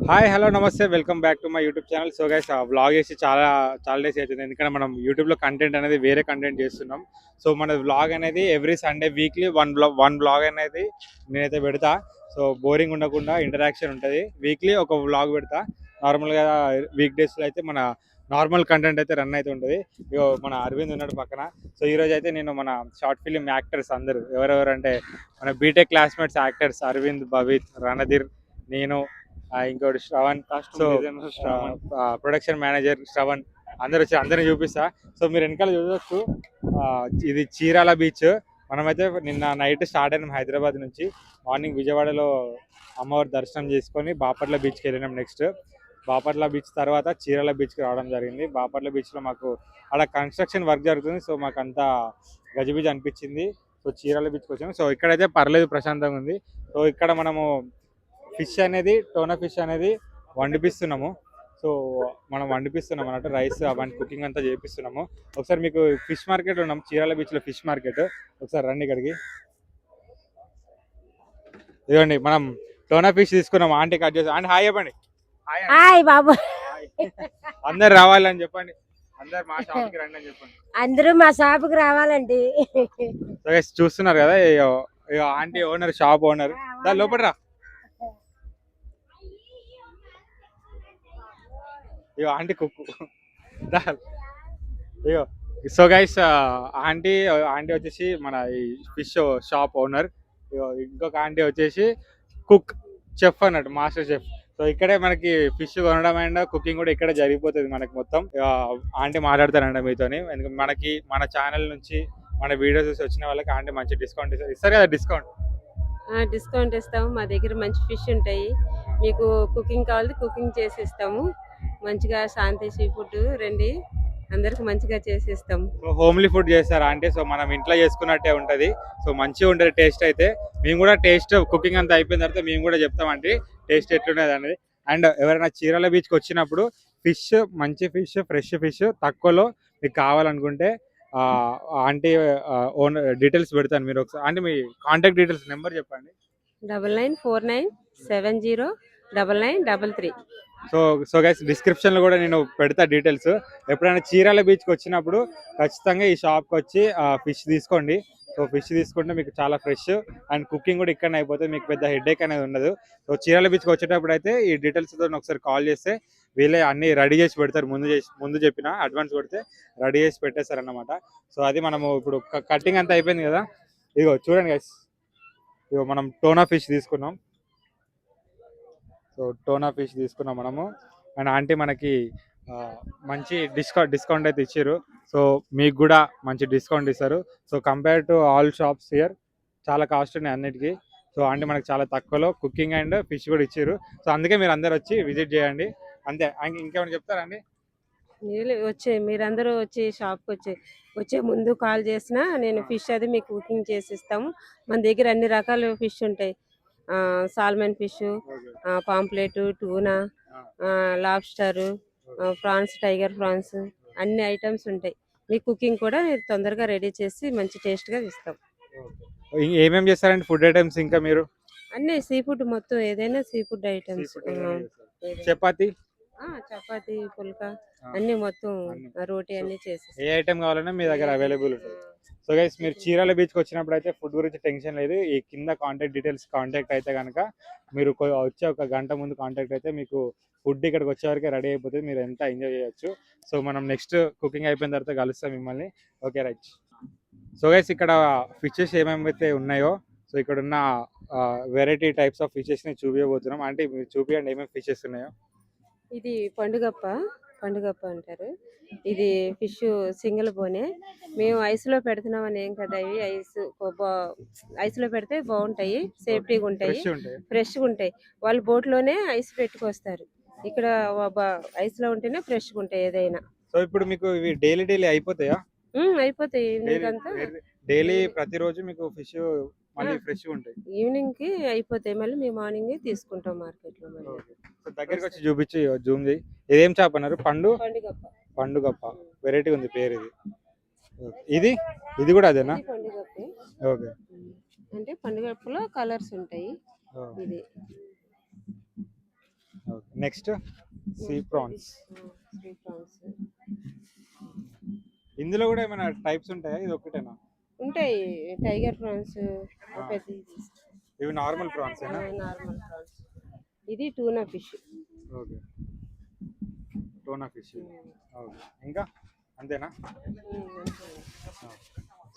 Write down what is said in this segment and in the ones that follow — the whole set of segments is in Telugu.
హాయ్ హలో నమస్తే welcome back to my YouTube channel. So guys vlog చేసి చాలా చాలా డేస్ అవుతుంది, ఎందుకంటే మనం యూట్యూబ్లో కంటెంట్ అనేది వేరే కంటెంట్ చేస్తున్నాం. సో మన వ్లాగ్ అనేది every Sunday weekly one vlog అనేది నేనైతే పెడతా. సో బోరింగ్ ఉండకుండా ఇంటరాక్షన్ ఉంటుంది. వీక్లీ ఒక వ్లాగ్ పెడతా. నార్మల్గా వీక్ డేస్లో అయితే మన నార్మల్ కంటెంట్ అయితే రన్ అయితే ఉంటుంది. ఇగో మన అరవింద్ ఉన్నాడు పక్కన. సో ఈరోజు అయితే నేను మన షార్ట్ ఫిలిం యాక్టర్స్ అందరూ ఎవరెవరు అంటే మన BTech classmates actors Aravind, Bhavith, Randhir, నేను, ఇంకోటి Shravan. So production manager Shravan అందరు వచ్చి అందరిని చూపిస్తా. సో మీరు వెనకాల చూడవచ్చు, ఇది చీరాల బీచ్. మనమైతే నిన్న నైట్ స్టార్ట్ అయినాం హైదరాబాద్ నుంచి. మార్నింగ్ విజయవాడలో అమ్మవారి దర్శనం చేసుకొని బాపట్ల బీచ్కి వెళ్ళినాం. నెక్స్ట్ బాపట్ల బీచ్ తర్వాత చీరాల బీచ్కి రావడం జరిగింది. బాపట్ల బీచ్లో మాకు అక్కడ కన్స్ట్రక్షన్ వర్క్ జరుగుతుంది. సో మాకు అంతా గజిబిజి అనిపించింది. సో చీరాల బీచ్కి వచ్చాము. సో ఇక్కడైతే పర్లేదు, ప్రశాంతంగా ఉంది. సో ఇక్కడ మనము ఫిష్ అనేది, టోనా ఫిష్ అనేది వండిపిస్తున్నాము. సో మనం వండిపిస్తున్నాం అన్నట్టు, రైస్ అవన్నీ కుకింగ్ అంతా చేపిస్తున్నాము. ఒకసారి మీకు ఫిష్ మార్కెట్ ఉన్నాం, చీరాల బీచ్లో ఫిష్ మార్కెట్. ఒకసారి రండి ఇక్కడికి. ఇదిగోండి మనం టోనా ఫిష్ తీసుకున్నాం. ఆంటీ కట్ చేసి, ఆంటీ హాయ్ చెప్పండి. హాయ్ బాబు, అందరు రావాలని చెప్పండి, అందరు మా షాప్కి రండి అని చెప్పండి. అందరూ మా షాపుకి రావాలండి. చూస్తున్నారు కదా, ఆంటీ ఓనర్, షాప్ ఓనర్. దాని లోపల రా. ఇగో ఆంటీ కుక్కు. ఇగో సో గైస్, ఆంటీ ఆంటీ వచ్చేసి మన ఈ ఫిష్ షాప్ ఓనర్. ఇంకొక ఆంటీ వచ్చేసి కుక్, చెఫ్ అన్నట్టు, మాస్టర్ చెఫ్. సో ఇక్కడే మనకి ఫిష్ కొనడం అండ్ కుకింగ్ కూడా ఇక్కడే జరిగిపోతుంది మనకి మొత్తం. ఆంటీ మాట్లాడతారంట మీతోని, ఎందుకంటే మనకి మన ఛానల్ నుంచి మన వీడియోస్ చూసి వచ్చిన వాళ్ళకి ఆంటీ మంచి డిస్కౌంట్ ఇస్తారు కదా. డిస్కౌంట్ ఇస్తాము. మా దగ్గర మంచి ఫిష్ ఉంటాయి. మీకు కుకింగ్ కావాలి, కుకింగ్ చేసి ఇస్తాము. మంచిగా శాంతి సీ ఫుడ్ రండి, అందరికి మంచిగా చేసి ఇస్తాము. హోమ్లీ ఫుడ్ చేస్తారా అంటే? సో మనం ఇంట్లో చేసుకున్నట్టే ఉంటుంది. సో మంచిగా ఉంటుంది టేస్ట్ అయితే. మేము కూడా టేస్ట్ కుకింగ్ అంతా అయిపోయిన తర్వాత మేము కూడా చెప్తామంటే టేస్ట్ ఎట్లున్నది అనేది. అండ్ ఎవరైనా చీరాల బీచ్కి వచ్చినప్పుడు ఫిష్, మంచి ఫిష్, ఫ్రెష్ ఫిష్ తక్కువలో మీకు కావాలనుకుంటే ఆంటీ ఓన్ డీటెయిల్స్ పెడతాను. మీరు ఒకసారి అంటే మీ కాంటాక్ట్ డీటెయిల్స్ నెంబర్ చెప్పండి. 9949709933. సో గైస్ డిస్క్రిప్షన్లో కూడా నేను పెడతా డీటెయిల్స్. ఎప్పుడైనా చీరాల బీచ్కి వచ్చినప్పుడు ఖచ్చితంగా ఈ షాప్కి వచ్చి ఫిష్ తీసుకోండి. సో ఫిష్ తీసుకుంటే మీకు చాలా ఫ్రెష్ అండ్ కుకింగ్ కూడా ఇక్కడనే అయిపోతుంది, మీకు పెద్ద హెడేక్ అనేది ఉండదు. సో చీరాల బీచ్కి వచ్చేటప్పుడు అయితే ఈ డీటెయిల్స్తో ఒకసారి కాల్ చేస్తే వీళ్ళే అన్ని రెడీ చేసి పెడతారు. ముందు చెప్పిన అడ్వాన్స్ కొడితే రెడీ చేసి పెట్టేస్తారు అన్నమాట. సో అది మనము ఇప్పుడు కటింగ్ అంతా అయిపోయింది కదా. ఇదిగో చూడండి గైస్, ఇదిగో మనం టోనా ఫిష్ తీసుకున్నాం. సో టోనా ఫిష్ తీసుకున్నాం మనము. అండ్ ఆంటీ మనకి మంచి డిస్కౌంట్ అయితే ఇచ్చారు. సో మీకు కూడా మంచి డిస్కౌంట్ ఇస్తారు. So compare to all shops here చాలా కాస్ట్ ఉన్నాయి అన్నిటికీ. సో ఆంటీ మనకి చాలా తక్కువలో కుకింగ్ అండ్ ఫిష్ కూడా ఇచ్చారు. సో అందుకే మీరు అందరు వచ్చి విజిట్ చేయండి. అంతే, ఇంకేమైనా చెప్తారండి? మీరందరూ వచ్చి షాప్కి వచ్చే ముందు కాల్ చేసినా నేను ఫిష్ అది మీకు కుకింగ్ చేసి ఇస్తాము. మన దగ్గర అన్ని రకాల ఫిష్ ఉంటాయి. Salmon fish, pomfret, tuna, lobster, prawns, tiger prawns, అన్ని ఐటమ్స్ ఉంటాయి. మీ కుకింగ్ కూడా తొందరగా రెడీ చేసి మంచి టేస్ట్గా ఇస్తాం. ఏమేమి చేస్తారండి ఫుడ్ ఐటమ్స్? ఇంకా మీరు అన్నీ సీ ఫుడ్, మొత్తం ఏదైనా సీ ఫుడ్ ఐటమ్స్, చపాతి, పుల్కా అన్ని మొత్తం రోటీ అన్ని చేసి ఏ ఐటమ్ కావాలన్నా మీ దగ్గర అవైలబుల్ ఉంటుంది. సో గైస్ మీరు చీరాల బీచ్కి వచ్చినప్పుడు అయితే ఫుడ్ గురించి టెన్షన్ లేదు. ఈ కింద కాంటాక్ట్ డీటెయిల్స్ కాంటాక్ట్ అయితే కనుక మీరు వచ్చే ఒక గంట ముందు కాంటాక్ట్ అయితే మీకు ఫుడ్ ఇక్కడికి వచ్చేవరకే రెడీ అయిపోతుంది. మీరు ఎంత ఎంజాయ్ చేయొచ్చు. సో మనం నెక్స్ట్ కుకింగ్ అయిపోయిన తర్వాత కలుస్తాం మిమ్మల్ని. Okay right. సో గైస్ ఇక్కడ ఫిషెస్ ఏమేమైతే ఉన్నాయో, సో ఇక్కడ ఉన్న వెరైటీ టైప్స్ ఆఫ్ ఫిషెస్ని చూపించబోతున్నాం. అంటే మీరు చూపించండి ఏమేమి ఫిషెస్ ఉన్నాయో. ఇది పండుగప్ప అంటారు. ఇది ఫిష్ సింగిల్ బోనే. మేము ఐస్లో పెడుతున్నామని ఏం కదా, ఇవి ఐస్లో పెడితే బాగుంటాయి, సేఫ్టీగా ఉంటాయి, ఫ్రెష్గా ఉంటాయి. వాళ్ళు బోట్లోనే ఐస్ పెట్టుకొస్తారు. ఇక్కడ ఐస్లో ఉంటేనే ఫ్రెష్గా ఉంటాయి ఏదైనా. సో ఇప్పుడు మీకు ఇవి డైలీ అయిపోతాయా? అయిపోతాయి. ఈవినింగ్ అంతా డైలీ ప్రతిరోజు మీకు ఫిష్ మళ్ళీ ఫ్రెష్ ఉంటాయి. ఈవినింగ్ కి అయిపోతాయి, మళ్ళీ మేము మార్నింగ్ తీసుకుంటాం మార్కెట్ లో. దగ్గరికి వచ్చి చూపించి జూమ్ చేయి. ఇదేం చేప అన్నారు? పండుగప్ప. వెరైటీ ఉంది పేరు ఇది. ఇది కూడా అదేనా? ఓకే. అంటే పండుగప్పలో కలర్స్ ఉంటాయి. ఇది next sea prawns. Sea prawns ఇందులో కూడా ఏమైనా టైప్స్ ఉంటాయా, ఇది ఒకటేనా? ఉంటాయి. టైగర్ ప్రాన్స్ పెద్దది. ఇవి నార్మల్ ప్రాన్స్ ఏనా? Normal prawns. ఇది tuna fish. Okay, tuna fish. Okay, ఇంకా అంతేనా?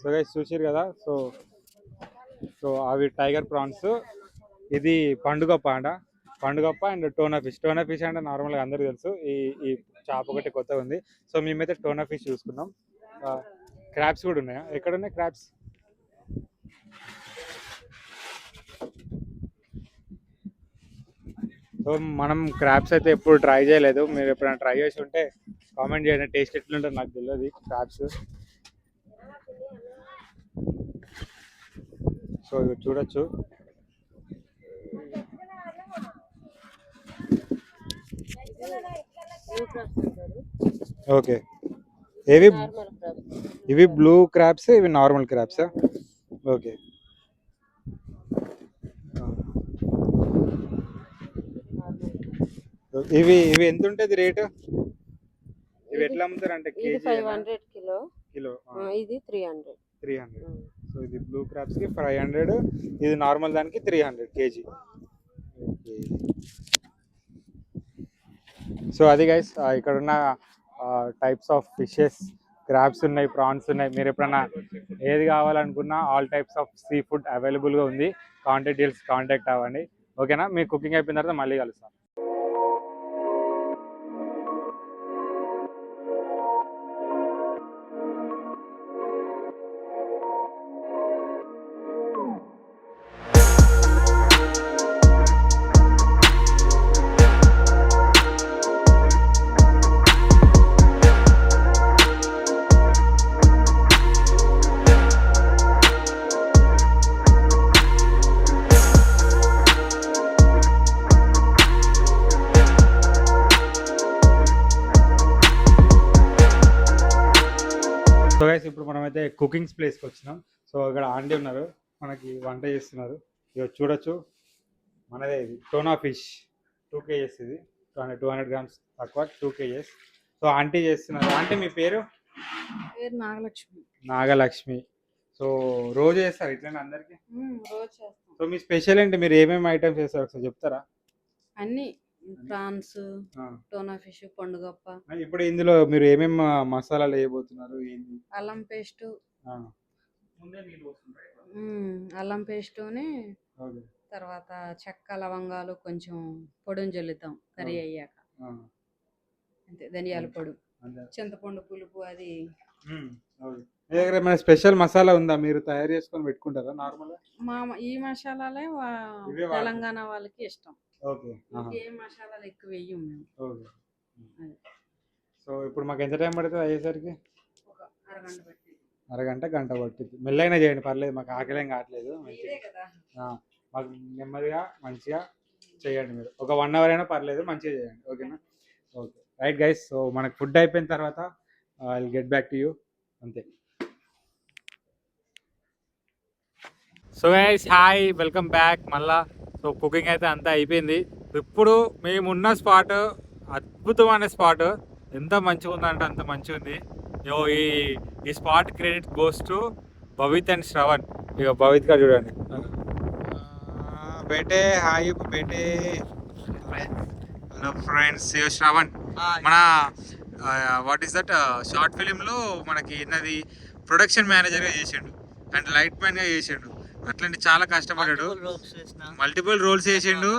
సో గైస్ చూసారు కదా. సో సో అవి టైగర్ ప్రాన్స్, ఇది పండుగప్ప and tuna fish. Tuna fish అంటే నార్మల్గా అందరికీ తెలుసు. ఈ చేప ఒకటి కొత్తగా ఉంది. సో మేమైతే టోనా ఫిష్ చూసుకున్నాం. క్రాబ్స్ కూడా ఉన్నాయా? ఎక్కడ ఉన్నాయి క్రాబ్స్? సో మనం క్రాబ్స్ అయితే ఎప్పుడు ట్రై చేయలేదు. మీరు ఎప్పుడైనా ట్రై చేసి ఉంటే కామెంట్ చేయండి. టేస్ట్ ఎట్లుంటుంది నాకు తెలియదు క్రాబ్స్. సో ఇది చూడొచ్చు. ఓకే, ఇవి బ్లూ క్రాబ్స్, ఇవి నార్మల్ క్రాబ్స్. ఓకే, ఇవి ఎంత ఉంటుంది రేటు? ఇవి ఎట్లా అమ్ముతారు అంటే ఇది 500 కిలో. ఇది 300. సో ఇది బ్లూ క్రాబ్స్ కి 500, ఇది నార్మల్ దానికి 300 కేజీ. ఓకే, సో అది గైస్ ఇక్కడ ఉన్న టైప్స్ ఆఫ్ ఫిషెస్, క్రాబ్స్ ఉన్నాయి, ప్రాన్స్ ఉన్నాయి. మీరు ఎప్పుడైనా ఏది కావాలనుకున్నా all types of seafood అవైలబుల్గా ఉంది. కాంటాక్ట్ అవ్వండి. ఓకేనా? మీ కుకింగ్ అయిపోయిన తర్వాత మళ్ళీ కలుస్తాం. సో గైస్ ఇప్పుడు మనమైతే కుకింగ్ ప్లేస్కి వచ్చినాం. సో ఇక్కడ ఆంటీ ఉన్నారు, మనకి వంట చేస్తున్నారు. ఇక చూడొచ్చు, మనదే ఇది టోనా ఫిష్ 2 kgs. ఇది 200 grams తక్కువ, 2 kgs. సో ఆంటీ చేస్తున్నారు. ఆంటీ మీ పేరు? నాగలక్ష్మి. సో రోజు చేస్తారు ఇట్లా అందరికి? రోజు చేస్తాం. సో మీ స్పెషల్ ఏంటి? మీరు ఏమేమి ఐటమ్స్ చేస్తారు ఒకసారి చెప్తారా? అన్ని ప్రాన్స్, టోనా ఫిష్, పండుగప్ప. ఇప్పుడు ఇందులో మీరు ఏమేమి మసాలాలు వేయబోతున్నారు? అల్లం పేస్ట్, అల్లం పేస్టుని తర్వాత చెక్క లవంగాలు కొంచెం పొడిని జల్లుతాం కర్రీ అయ్యాక. అంతే, ధనియాల పొడి, చింతపండు పులుపు. అది మీ దగ్గర ఏమైనా స్పెషల్ మసాలా ఉందా? మీరు తయారు చేసుకొని పెట్టుకుంటారా నార్మల్గా? ఈ మసాలాలే తెలంగాణ వాళ్ళకి ఇష్టం. ఏ మసాలాలు ఎక్కువ వేయం మేము. సో ఇప్పుడు మాకు ఎంత టైం పడుతుంది అయ్యేసరికి? ఒక అరగంట పట్టింది. గంట పట్టింది. మెల్లగానే చేయండి, పర్లేదు. మాకు ఆకలేం కావట్లేదు. మాకు నెమ్మదిగా మంచిగా చేయండి. మీరు ఒక 1 hour అయినా పర్లేదు, మంచిగా చేయండి. ఓకేనా? Okay, right guys. సో మనకు ఫుడ్ అయిపోయిన తర్వాత I will get back to you. అంతే. So guys hi, welcome back మళ్ళా. సో కుకింగ్ అయితే అంతా అయిపోయింది. ఇప్పుడు మేమున్న స్పాట్ అద్భుతమైన స్పాట్. ఎంత మంచిగా ఉందంటే అంత మంచిగా ఉంది. ఈ spot credit goes to Bhavith and Shravan. ఇక భవిత్ గారు చూడండి. బేటే హాయ్ బేటే. హలో ఫ్రెండ్స్, శ్రవణ్ మన వాట్ ఈస్ దట్ షార్ట్ ఫిలింలో మనకి ఏంటది ప్రొడక్షన్ మేనేజర్గా చేసిండు అండ్ లైట్ మ్యాన్గా చేసిండు. అట్లాంటి చాలా కష్టపడ్డాడు, మల్టిపుల్ రోల్స్ చేసిండు.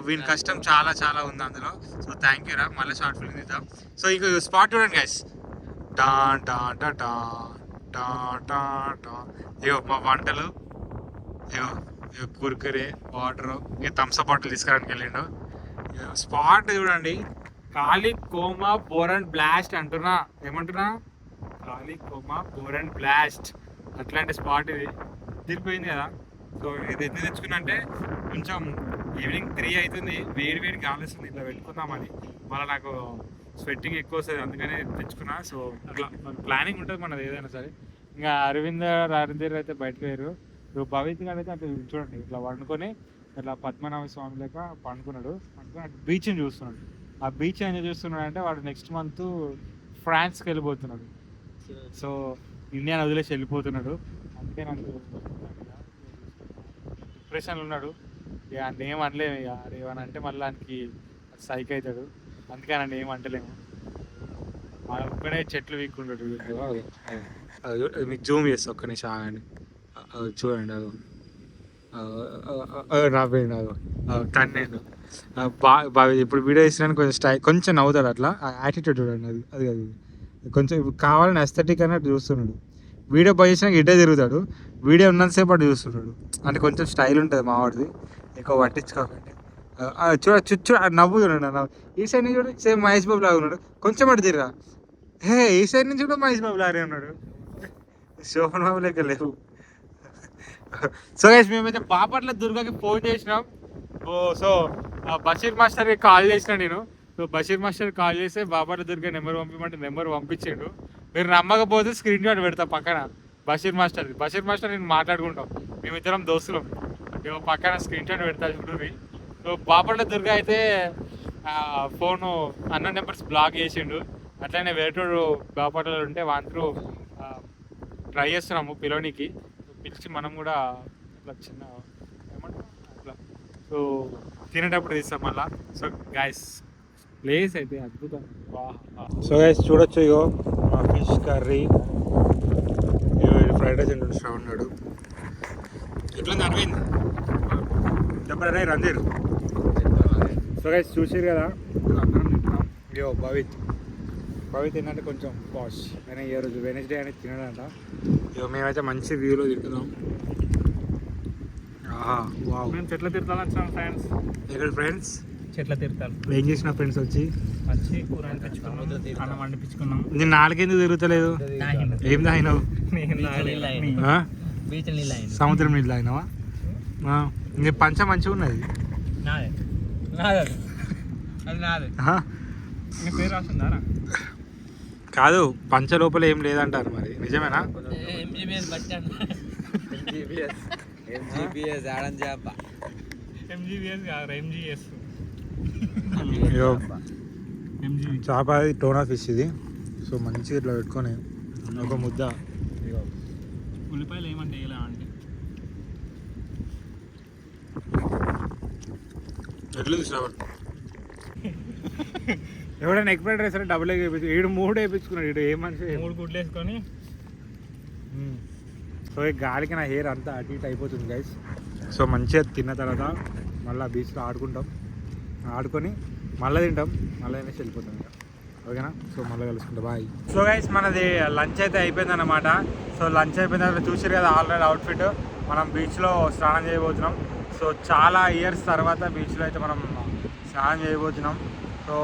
వీని కష్టం చాలా చాలా ఉంది అందులో. సో థ్యాంక్ యూ రా. మళ్ళీ షార్ట్ ఫిల్మ్ తీద్దాం. సో ఇక స్పాట్ చూడండి గైస్. ఇగో మా వంటలు, ఇగో కుర్కురే, వాటర్, ఇక థమ్స్అప్ బాటిల్ తీసుకురానికి వెళ్ళిండు. స్పాట్ చూడండి. కాళీ కోమా బోర్ అండ్ బ్లాస్ట్ అంటున్నా. ఏమంటున్నా? కాళీ కోమా బోర్ అండ్ బ్లాస్ట్. అట్లాంటి స్పాట్ ఇది. తిరిగిపోయింది కదా. సో ఇది ఎందుకు తెచ్చుకున్నా అంటే కొంచెం ఈవినింగ్ 3 అవుతుంది, వేడి గాలి వస్తుంది, ఇట్లా పెట్టుకుందామని. మళ్ళీ నాకు స్వెట్టింగ్ ఎక్కువ వస్తుంది, అందుకనే తెచ్చుకున్నా. సో అట్లా ప్లానింగ్ ఉంటుంది మనది ఏదైనా సరే. ఇంకా అరవింద్ అయితే బయటకు వేరు. భవిత్ గారు అయితే అట్లా చూడండి, ఇట్లా వండుకొని ఇట్లా పద్మనాభ స్వామి లేక పండుకున్నాడు. పట్టుకొని బీచ్ని చూస్తున్నాడు. ఆ బీచ్ ఎంజాయ్ చేస్తున్నాడు అంటే వాడు నెక్స్ట్ మంత్ ఫ్రాన్స్కి వెళ్ళిపోతున్నాడు. సో ఇండియాని వదిలేసి వెళ్ళిపోతున్నాడు. అందుకే నాకు డిప్రెషన్లో ఉన్నాడు. ఇక ఆయన ఏం అనలేము. ఇక ఏమని అంటే మళ్ళీ దానికి సైక్ అవుతాడు. అందుకే నన్ను ఏం అంటలేము. ఒక్కడే చెట్లు వీక్కుంటాడు. అది మీకు జూమ్ చేస్తా ఒక్క నిమిషం ఆగండి. చూడండి రాబోయింది కన్నెండు బాగా ఇప్పుడు వీడియో ఇస్తున్నాను కొంచెం కొంచెం నవ్వుతాడు. అట్లా యాటిట్యూడ్ చూడండి. అది అది కొంచెం కావాలని అస్థెటిక్ అన్నట్టు చూస్తున్నాడు. వీడియో పొజిషన్ ఇటే తిరుగుతాడు. వీడియో ఉన్నంతసేపు అటు చూస్తున్నాడు. అంటే కొంచెం స్టైల్ ఉంటుంది మావాడిది, ఎక్కువ పట్టించుకోకండి. చూడ నవ్వు చూడండి. ఈ సైడ్ నుంచి చూడండి సేమ్ మహేష్ బాబు లాగా ఉన్నాడు. కొంచెం అటు తిరిగా ఈ సైడ్ నుంచి కూడా మహేష్ బాబు లాగానే ఉన్నాడు. శోభన్ బాబు లెక్క లేవు. సో గైస్ మేమైతే బాపట్ల దుర్గాకి ఫోన్ చేసినాం. సో బషీర్ మాస్టర్కి కాల్ చేసిన నేను. సో బషీర్ మాస్టర్ కాల్ చేస్తే బాపట్ల దుర్గా నెంబర్ పంపించమంటే నెంబర్ పంపించాడు. మీరు నమ్మకపోతే స్క్రీన్ షాట్ పెడతా పక్కన బషీర్ మాస్టర్ నేను మాట్లాడుకుంటాం. మేమిద్దరం దోస్తులం. పక్కన స్క్రీన్ షాట్ పెడతా చూడండి. సో బాపట్ల దుర్గా అయితే ఫోను అన్న నెంబర్స్ బ్లాక్ చేసిండు. అట్లనే వేరేటోడు బాపట్లలో ఉంటే వాంతో ట్రై చేస్తున్నాము పిలోనికి. పిలిచి మనం కూడా అట్లా చిన్న ఏమంటాం అట్లా సో తినేటప్పుడు తీస్తాం మళ్ళా. సో గైస్ ప్లేస్ అయితే అద్భుతం. సో గైస్ చూడొచ్చు, ఇగో మా ఫిష్ కర్రీ, ఇగో ఫ్రైడ్ రైస్ ఇంట్రొడ్యూస్ ఉన్నాడు. ఎట్లా అరవింద్ చెప్పరా రంజీర్. సో గైస్ చూసారు కదా అందరం తింటున్నాం. ఇగో భవిత్ ఏంటంటే కొంచెం పాష్ అయినా ఈ రోజు వెనస్డే అనేది తినడంట. ఇక మేమైతే మంచి వ్యూలో తింటున్నాం. మేము చెట్ల తీర్థాలు వచ్చాం ఫ్రెండ్స్. ఎక్కడ ఫ్రెండ్స్? చెట్ల తీర్థాలు. ఏం చేసిన ఫ్రెండ్స్ వచ్చి కూర అనిపించుకున్నాం, అన్నం వండిపించుకున్నాం. నేను నాలుగెందుకు తిరుగుతలేదు? ఏం తాగినావు? సముద్రం నీళ్ళు తాగినావా? ఇంక పంచ మంచిగా ఉన్నది. మీ పేరు రాసిందా? కాదు, పంచ లోపల ఏం లేదంటారు, మరి నిజమేనా? చేప అది టోనా ఫిష్ ఇది. సో మంచిగా ఇట్లా పెట్టుకొని ఒక ముద్ద. ఉల్లిపాయలు ఏమంటే ఇలా అంటే ఎట్లా చూసినావు? ఎవడైనా egg fried rice double egg వేయించు. 3 వేయించుకున్నాడు. ఈడు ఏ మనిషి 3 గుడ్లు వేసుకొని. సో ఈ గాలికి నా హెయిర్ అంతా అటు ఇటు అయిపోతుంది గైస్. సో మంచిగా తిన్న తర్వాత మళ్ళీ బీచ్లో ఆడుకొని మళ్ళీ తింటాం, మళ్ళీ అనేసి వెళ్ళిపోతాం ఇక. ఓకేనా? సో మళ్ళీ కలుసుకుంటాం. బాయ్. సో గైస్ మనది లంచ్ అయితే అయిపోయింది అన్నమాట. సో లంచ్ అయిపోయిన తర్వాత చూసారు కదా ఆల్రెడీ అవుట్ఫిట్. మనం బీచ్లో స్నానం చేయబోతున్నాం. సో చాలా ఇయర్స్ తర్వాత బీచ్లో అయితే మనం స్నానం చేయబోతున్నాం. So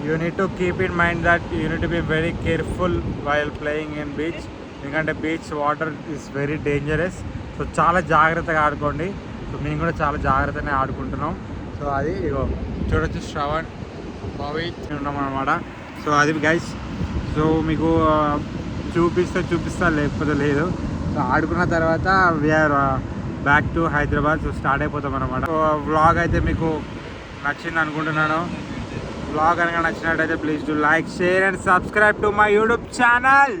you need to keep in mind that you need to be very careful while playing in beach, ఎందుకంటే beach water is very dangerous. So చాలా జాగ్రత్తగా ఆడుకోండి. సో మేము కూడా చాలా జాగ్రత్తగానే ఆడుకుంటున్నాం. సో అది ఇగో చూడొచ్చు శ్రవణ్ భవిత్ ఉన్నాం అనమాట. సో అది గైస్. సో మీకు చూపిస్తా లేకపోతే లేదు. సో ఆడుకున్న తర్వాత we're back to Hyderabad. So start అయిపోతాం అనమాట. సో వ్లాగ్ అయితే మీకు నచ్చింది అనుకుంటున్నాను. వ్లాగ్ కనుక నచ్చినట్టయితే please do like, share and subscribe to my YouTube channel.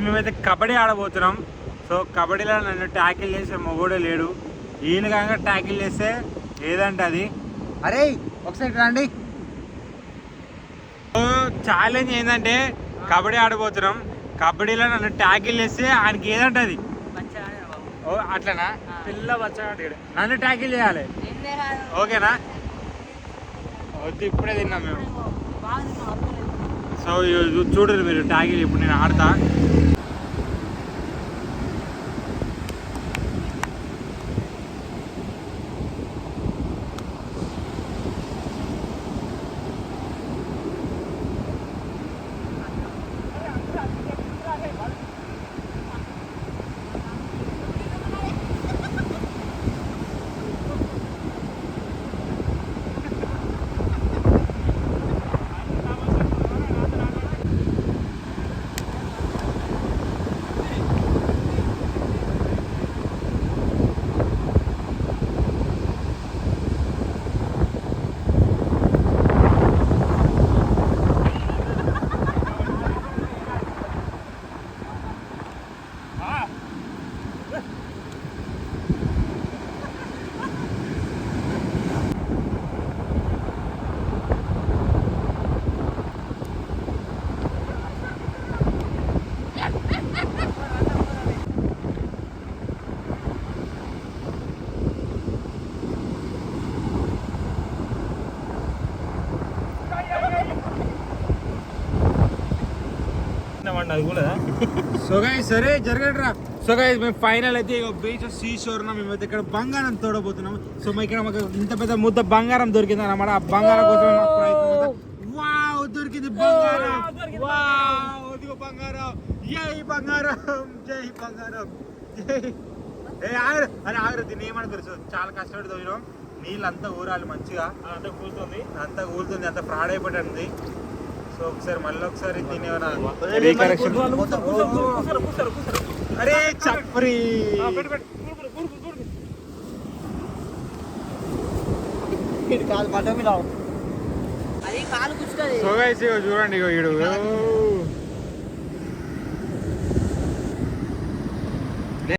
మేమైతే కబడ్డీ ఆడబోతున్నాం. సో కబడ్డీలో నన్ను ట్యాకిల్ చేసే మొగోడే లేడు. వీళ్ళు కనుక ట్యాకిల్ చేస్తే ఏదంటే అది. అరే ఒకసారి రండి. సో ఛాలెంజ్ ఏంటంటే కబడ్డీ ఆడబోతున్నాం. కబడ్డీలో నన్ను ట్యాకిల్ చేస్తే ఆయనకి ఏదంటే అది. ఓ అట్లనా? పిల్ల బచ్చగాడు నన్ను ట్యాకిల్ చేయాలి. ఓకేనా? వద్దు, ఇప్పుడే తిన్నాం మేము. సో చూడరు మీరు ట్యాకిల్. ఇప్పుడు నేను ఆడతా. చూడండి అది కూడా సో గైస్ సరే జరగడరా. సో గైస్ మేము ఫైనల్ అయితే బీచ్ సీ షోర్ మేమైతే ఇక్కడ బంగారం తోడబోతున్నాం. సో ఇక్కడ మాకు ఇంత పెద్ద ముద్ద బంగారం దొరికింది అన్నమాట. ఆ బంగారం కోసం మా ప్రయత్నం అంతా. వావ్ దొరికింది బంగారం. వావ్ ఇదిగో బంగారం. జై బంగారం, జై బంగారం, జై. ఏ ఆగరు అని ఆగరు. దీన్ని ఏమని తెలుసు, చాలా కష్టపడి తోడినాం. నీళ్ళు అంతా ఊరాలి మంచిగా, అంతా కూర్చుంది. అంతా ఊరుతుంది, అంత ఫ్రాడ్ అయిపోతుంది. సో ఒకసారి మళ్ళీ ఒకసారి దీన్ని ఏమైనా రీకరెక్షన్. అరే చప్పరి. సో గైస్ ఇగో చూడండి, ఇగో ఈడు